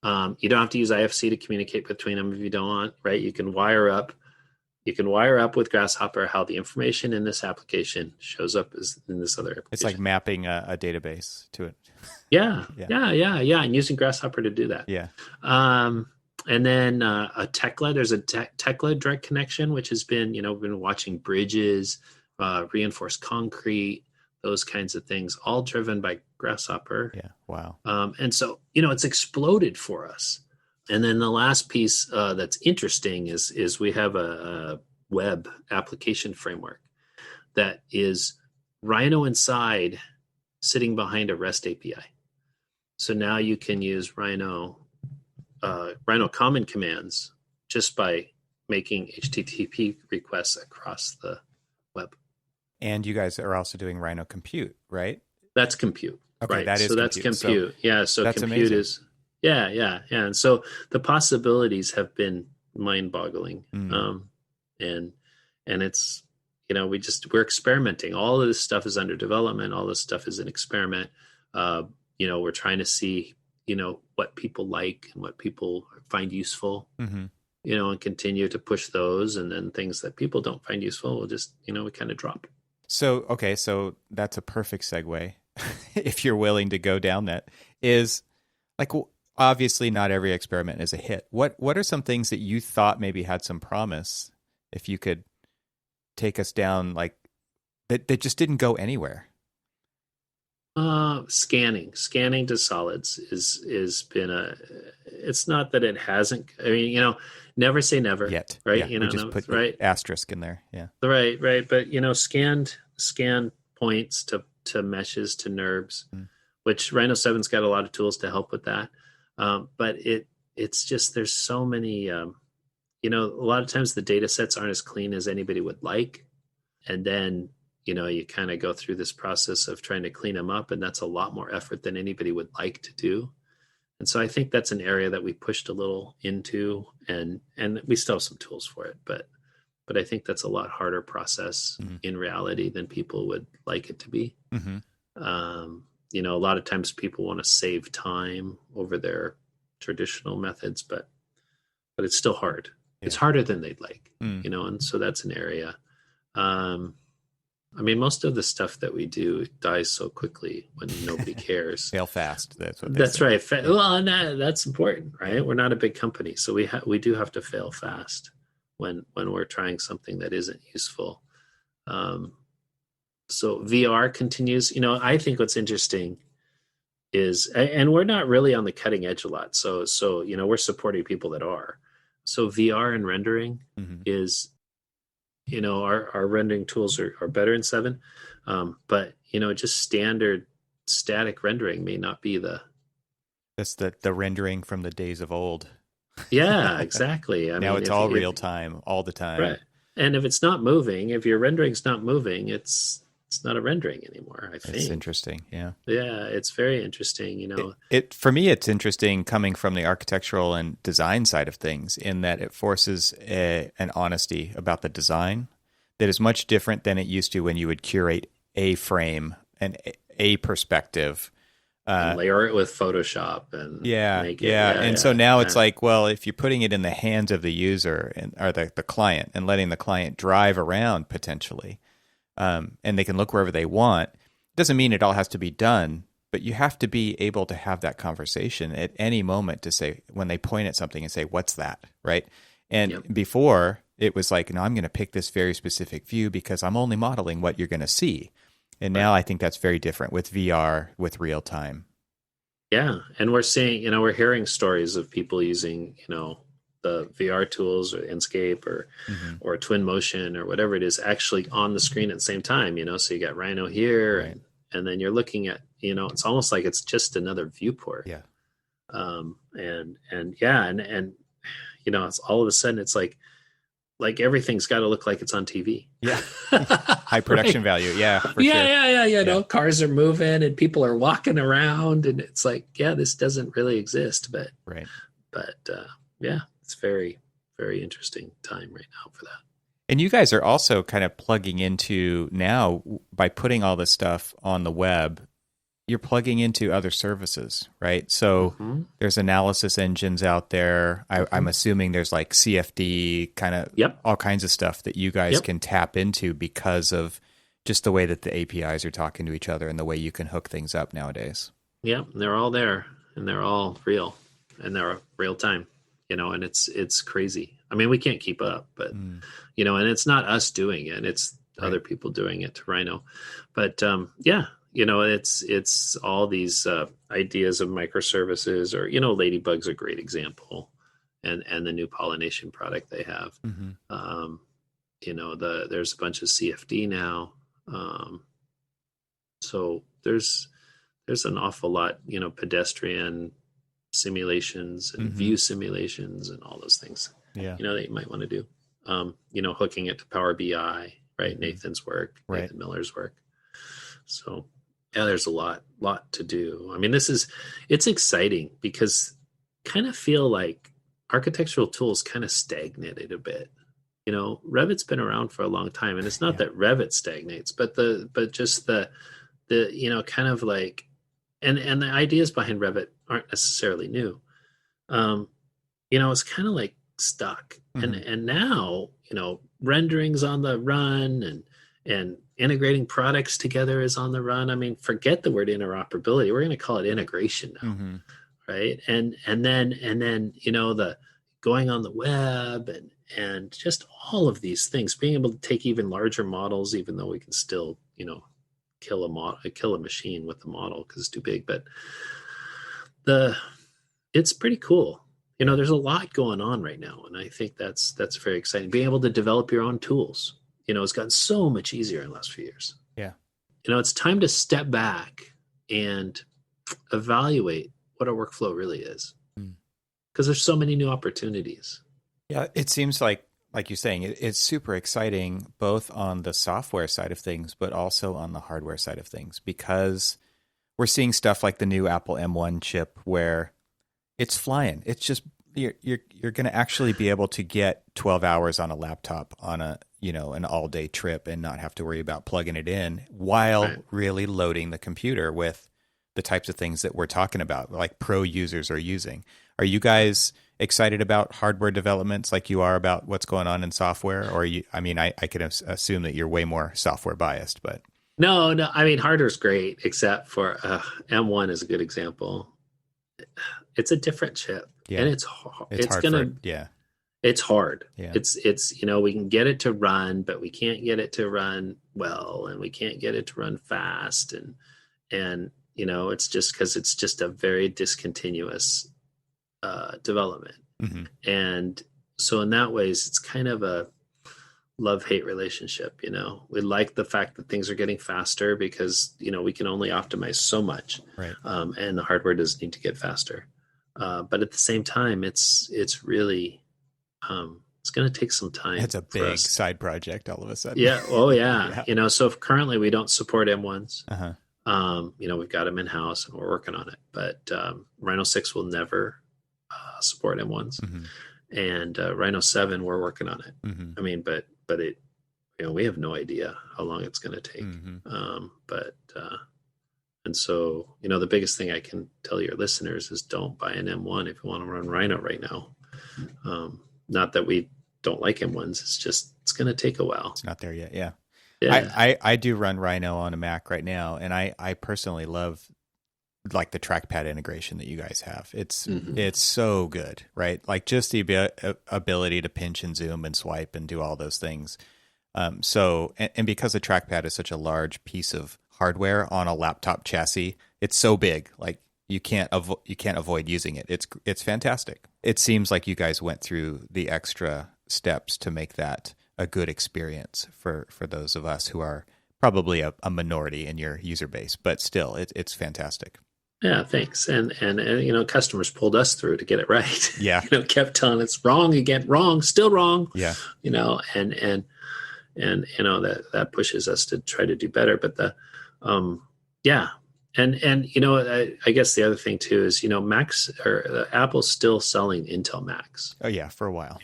You don't have to use IFC to communicate between them if you don't want, right? You can wire up with Grasshopper how the information in this application shows up as in this other application. It's like mapping a database to it. Yeah. And using Grasshopper to do that. Yeah. And then a Tekla, there's a Tekla direct connection, which has been, we've been watching bridges, reinforced concrete, those kinds of things, all driven by Grasshopper. Yeah. Wow. And so, it's exploded for us. And then the last piece that's interesting is we have a web application framework that is Rhino.Inside sitting behind a REST API. So now you can use Rhino common commands just by making HTTP requests across the web. And you guys are also doing Rhino Compute, right? That's compute. Okay, right. that is so compute. That's compute. So that's compute amazing. is And so the possibilities have been mind-boggling. And it's, we're experimenting. All of this stuff is under development. All this stuff is an experiment. We're trying to see, what people like and what people find useful, and continue to push those. And then things that people don't find useful, we'll just, we kind of drop. So, okay. So that's a perfect segue. If you're willing to go down that, is like, obviously not every experiment is a hit. What are some things that you thought maybe had some promise, if you could take us down, like that just didn't go anywhere? Scanning to solids is been it's not that it hasn't, never say never yet, right? Yeah, just put right asterisk in there. Yeah. Right. But, scan points to meshes, to NURBS, which Rhino 7's got a lot of tools to help with that. But it's just, there's so many, a lot of times the data sets aren't as clean as anybody would like. And then, you kind of go through this process of trying to clean them up, and that's a lot more effort than anybody would like to do. And so I think that's an area that we pushed a little into, and we still have some tools for it, but I think that's a lot harder process in reality than people would like it to be. A lot of times people want to save time over their traditional methods, but it's still hard. Yeah. It's harder than they'd like, and so that's an area. Most of the stuff that we do dies so quickly when nobody cares. Fail fast. That's right. Well, and that's important, right? We're not a big company, so we do have to fail fast when we're trying something that isn't useful. So VR continues. I think what's interesting is, and we're not really on the cutting edge a lot. So we're supporting people that are. So VR and rendering is, our rendering tools are better in 7, but just standard static rendering may not be that's the rendering from the days of old. Yeah, exactly. Now it's all real time, all the time. Right. And if it's not moving, if your rendering's not moving, it's not a rendering anymore, I think. It's interesting, yeah. Yeah, it's very interesting, It for me, it's interesting coming from the architectural and design side of things, in that it forces an honesty about the design that is much different than it used to when you would curate a frame and a perspective. And layer it with Photoshop and make it. And so now it's like, well, if you're putting it in the hands of the user or the client and letting the client drive around potentially, and they can look wherever they want, it doesn't mean it all has to be done, but you have to be able to have that conversation at any moment to say, when they point at something and say, what's that, right? And before, it was like, no, I'm going to pick this very specific view because I'm only modeling what you're going to see. And now I think that's very different with VR, with real time. Yeah. And we're seeing, we're hearing stories of people using, the VR tools or Inkscape or Twin Motion or whatever it is actually on the screen at the same time, so you got Rhino here and then you're looking at, it's almost like it's just another viewport. Yeah. It's all of a sudden it's like everything's got to look like it's on TV. Yeah. High production value. Yeah. For sure. Yeah. Cars are moving and people are walking around and it's like, this doesn't really exist, but it's very, very interesting time right now for that. And you guys are also kind of plugging into now by putting all this stuff on the web. you're plugging into other services, right? So there's analysis engines out there. I'm assuming there's like CFD, kind of all kinds of stuff that you guys can tap into because of just the way that the APIs are talking to each other and the way you can hook things up nowadays. Yep, they're all there, and they're all real, and they're real time, and it's crazy. I mean, we can't keep up, but, and it's not us doing it. It's other people doing it to Rhino. But, it's all these ideas of microservices, or Ladybug's a great example, and the new pollination product they have. There's a bunch of CFD now, so there's an awful lot, pedestrian simulations and view simulations and all those things. That you might want to do. Hooking it to Power BI, right? Nathan's work, Nathan Miller's work. So. Yeah, there's a lot to do. I mean, it's exciting because kind of feel like architectural tools kind of stagnated a bit. Revit's been around for a long time, and it's not that Revit stagnates, but just the kind of like, and the ideas behind Revit aren't necessarily new. It's kind of like stuck, and now rendering's on the run, and integrating products together is on the run. I mean, forget the word interoperability. We're going to call it integration now, right? And then the going on the web and just all of these things, being able to take even larger models, even though we can still kill a machine with the model because it's too big. But it's pretty cool. There's a lot going on right now, and I think that's very exciting. Being able to develop your own tools. It's gotten so much easier in the last few years. Yeah. It's time to step back and evaluate what our workflow really is. Because there's so many new opportunities. Yeah, it seems like you're saying, it's super exciting both on the software side of things, but also on the hardware side of things, because we're seeing stuff like the new Apple M1 chip where it's flying. It's just, you're going to actually be able to get 12 hours on a laptop on an all-day trip and not have to worry about plugging it in while really loading the computer with the types of things that we're talking about, like pro users are using. Are you guys excited about hardware developments like you are about what's going on in software? Or I can assume that you're way more software biased, but. No, I mean, hardware's great, except for M1 is a good example. It's a different chip, and it's hard. It's hard. Yeah. It's we can get it to run, but we can't get it to run well, and we can't get it to run fast, and it's just because it's just a very discontinuous development, and so in that ways, it's kind of a love-hate relationship. We like the fact that things are getting faster because we can only optimize so much, right? And the hardware does need to get faster, but at the same time, it's really it's going to take some time. It's a big side project all of a sudden. Yeah. Oh yeah. So if currently we don't support M1s, Uh-huh. We've got them in house and we're working on it, but Rhino 6 will never support M1s, and Rhino 7 we're working on it. I mean, but it, we have no idea how long it's going to take. And so, the biggest thing I can tell your listeners is don't buy an M1 if you want to run Rhino right now. Not that we don't like M1s. It's just, it's going to take a while. It's not there yet. Yeah. Yeah. I do run Rhino on a Mac right now, and I personally love like the trackpad integration that you guys have. It's so good, right? Like just the ability to pinch and zoom and swipe and do all those things. So because the trackpad is such a large piece of hardware on a laptop chassis, it's so big. Like you can't avoid using it. It's fantastic. It seems like you guys went through the extra steps to make that a good experience for those of us who are probably a minority in your user base, but still it's fantastic. Yeah, thanks. And customers pulled us through to get it right. Yeah. Kept telling us wrong again, wrong, still wrong. Yeah. And that pushes us to try to do better. But yeah. And I guess the other thing too is, Macs or Apple's still selling Intel Macs. Oh yeah, for a while.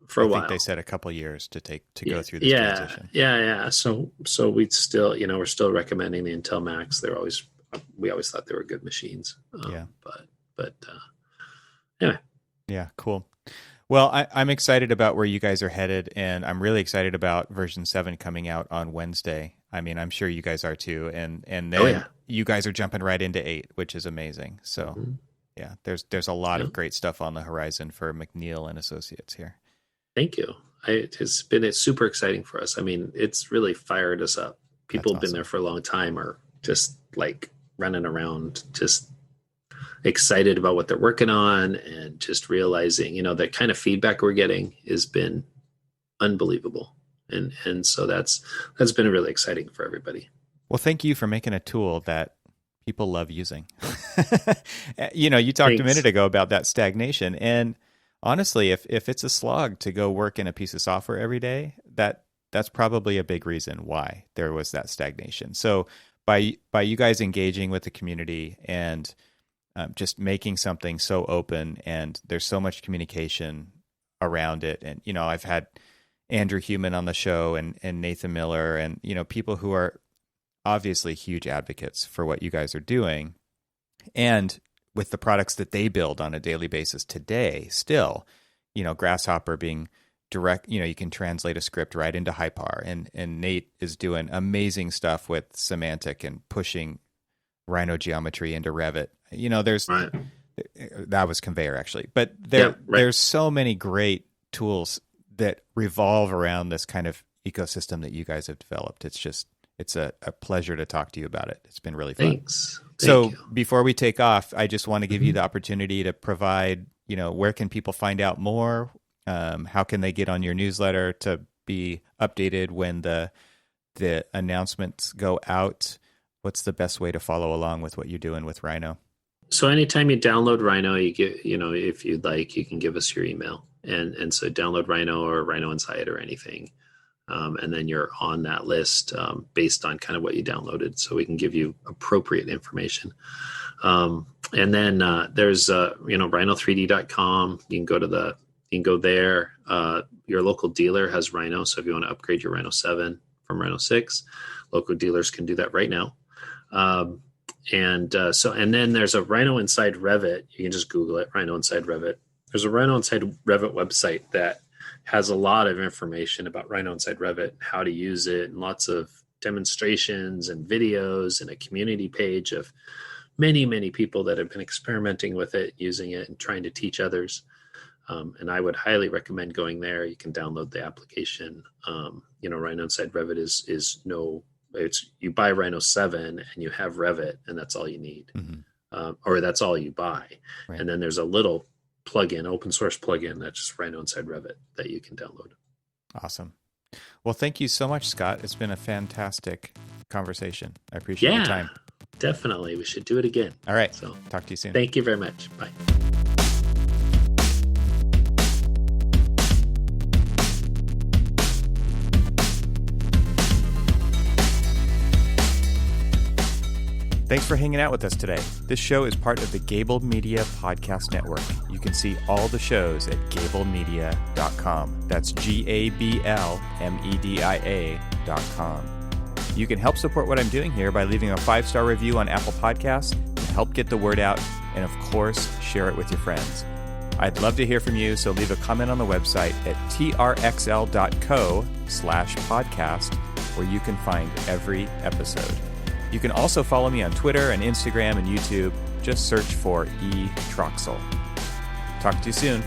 For a while. I think they said a couple years to go through this transition. Yeah. So we still, we're still recommending the Intel Macs. They're always we always thought they were good machines. Yeah. But anyway. Yeah, cool. Well, I'm excited about where you guys are headed, and I'm really excited about version 7 coming out on Wednesday. I mean, I'm sure you guys are too, and then you guys are jumping right into 8, which is amazing. So, yeah, there's a lot of great stuff on the horizon for McNeel and Associates here. Thank you. It's been super exciting for us. I mean, it's really fired us up. People have been there for a long time, are just like running around, just excited about what they're working on, and just realizing, the kind of feedback we're getting has been unbelievable. And so that's been really exciting for everybody. Well, thank you for making a tool that people love using. You talked a minute ago about that stagnation, and honestly, if it's a slog to go work in a piece of software every day, that's probably a big reason why there was that stagnation. So by you guys engaging with the community and just making something so open, and there's so much communication around it. And, I've had Andrew Heumann on the show and Nathan Miller and, people who are obviously huge advocates for what you guys are doing. And with the products that they build on a daily basis today, still, Grasshopper being direct, you can translate a script right into Hypar. And Nate is doing amazing stuff with semantic and pushing Rhino geometry into Revit. That was Conveyor actually, but there's so many great tools that revolve around this kind of ecosystem that you guys have developed. It's a pleasure to talk to you about it. It's been really fun. Thanks. So before we take off, I just want to give you the opportunity to provide, where can people find out more? How can they get on your newsletter to be updated when the announcements go out? What's the best way to follow along with what you're doing with Rhino? So anytime you download Rhino, you get, if you'd like, you can give us your email. And so download Rhino or Rhino.Inside or anything. And then you're on that list based on kind of what you downloaded. So we can give you appropriate information. And then there's, Rhino3D.com. You can go there. Your local dealer has Rhino. So if you want to upgrade your Rhino 7 from Rhino 6, local dealers can do that right now. And then there's a Rhino.Inside Revit. You can just Google it, Rhino.Inside Revit. There's a Rhino.Inside Revit website that has a lot of information about Rhino.Inside Revit, how to use it, and lots of demonstrations and videos, and a community page of many, many people that have been experimenting with it, using it, and trying to teach others. And I would highly recommend going there. You can download the application. Rhino.Inside Revit it's you buy Rhino 7 and you have Revit, and that's all you need, or that's all you buy. Right. And then there's a little plugin, open source plugin, that's just Rhino.Inside Revit that you can download. Awesome. Well, thank you so much, Scott. It's been a fantastic conversation. I appreciate your time. Definitely. We should do it again. All right. So talk to you soon. Thank you very much. Bye. Thanks for hanging out with us today. This show is part of the Gable Media Podcast Network. You can see all the shows at gablemedia.com. That's GABLMEDIA.com. You can help support what I'm doing here by leaving a 5-star review on Apple Podcasts to help get the word out, and of course, share it with your friends. I'd love to hear from you, so leave a comment on the website at trxl.co/podcast, where you can find every episode. You can also follow me on Twitter and Instagram and YouTube. Just search for eTroxel. Talk to you soon.